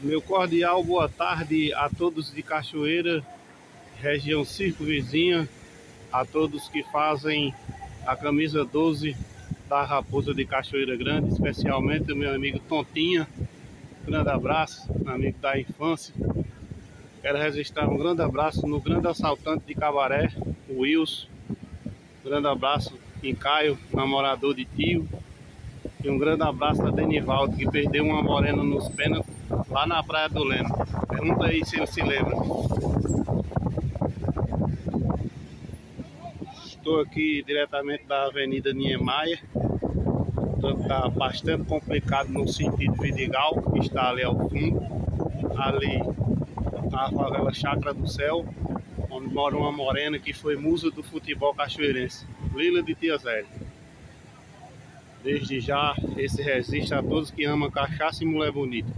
Meu cordial boa tarde a todos de Cachoeira, região circunvizinha, a todos que fazem a camisa 12 da Raposa de Cachoeira Grande, especialmente o meu amigo Tontinha. Grande abraço, amigo da infância. Quero registrar um grande abraço no grande assaltante de Cabaré, o Wilson. Grande abraço em Caio, namorador de tio. E um grande abraço a Denivaldo, que perdeu uma morena nos pênaltis lá na Praia do Leme. Pergunta aí se ele se lembra. Estou aqui diretamente da Avenida Niemeyer. Está bastante complicado no sentido Vidigal, que está ali ao fundo. Ali a favela Chácara do Céu, onde mora uma morena que foi musa do futebol cachoeirense, Lila de Tia Zélia. Desde já, esse registro a todos que amam cachaça e mulher bonita.